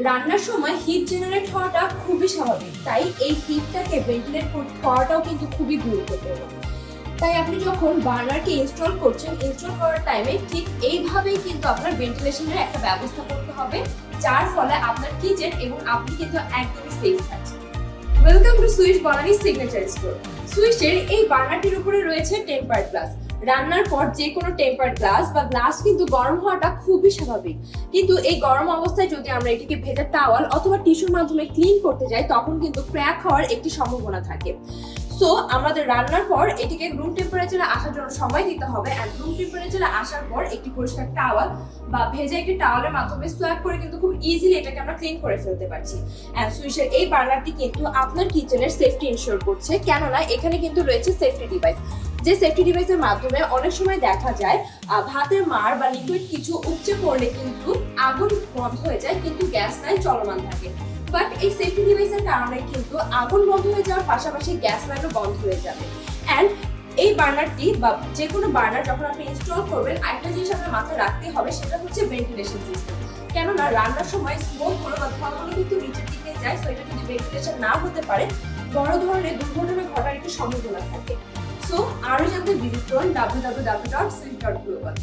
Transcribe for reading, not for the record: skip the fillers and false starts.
রান্নার সময় hit generate হওয়াটা খুবই স্বাভাবিক, তাই এই হিটটাকে ভেন্টিলেট করাটাও কিন্তু খুবই গুরুত্বপূর্ণ। তাই আপনি যখন বার্নারকে ইনস্টল করছেন, ইনস্টল করার টাইমে ঠিক এইভাবেই কিন্তু আপনার ভেন্টিলেশনের একটা ব্যবস্থা করতে হবে, যার ফলে আপনার কিচেন এবং আপনি কিন্তু একদমই সেফ থাকছেন। Welcome to Swiss Banani signature store. সুইসের এই বার্নারটির উপরে রয়েছে টেম্পারড গ্লাস। রান্নার পর যে কোনো টেম্পারড গ্লাস বা গ্লাস কিন্তু গরম হওয়াটা খুবই স্বাভাবিক, কিন্তু এই গরম অবস্থায় যদি আমরা এটিকে ভেজা টাওয়াল অথবা টিস্যুর মাধ্যমে ক্লিন করতে যাই, তখন কিন্তু ক্র্যাক হওয়ার একটি সম্ভাবনা থাকে। সো আমাদের রান্নার পর এটিকে রুম টেম্পারেচারে আসার জন্য সময় দিতে হবে, এন্ড রুম টেম্পারেচারে আসার পর একটি পরিষ্কার টাওয়াল বা ভেজা একটি টাওয়ালের মাধ্যমে সোয়াপ করে কিন্তু খুব ইজিলি এটাকে আমরা ক্লিন করে ফেলতে পারছি। এন্ড সুইসের এই বার্নারটি কিন্তু আপনার কিচেনের সেফটি ইনশিওর করছে, কেননা এখানে কিন্তু রয়েছে সেফটি ডিভাইস। যে সেফটি ডিভাইসের মাধ্যমে অনেক সময় দেখা যায় ভাতের মার বা লিকুইড কিছু উপচে পড়লে কিন্তু আগুন বন্ধ হয়ে যায়, কিন্তু গ্যাস লাইন চলমান থাকে। বাট এই সেফটি ডিভাইসের কারণে কিন্তু আগুন বন্ধ হয়ে যাওয়ার পাশাপাশি গ্যাস লাইনও বন্ধ হয়ে যাবে। অ্যান্ড এই বার্নারটি বা যে কোনো বার্নার যখন আপনি ইনস্টল করবেন, আরেকটা জিনিস আপনার মাথায় রাখতে হবে, সেটা হচ্ছে ভেন্টিলেশন সিস্টেম। কেননা রান্নার সময় স্মোক গুলো বা ধোঁয়াগুলো কিন্তু নিচের দিকে যায়, সো এটা যদি ভেন্টিলেশন না হতে পারে, বড় ধরনের দুর্ঘটনা ঘটার একটি সম্ভাবনা থাকে। সো আরো জানতে ভিজিট করুন www.swiss.global।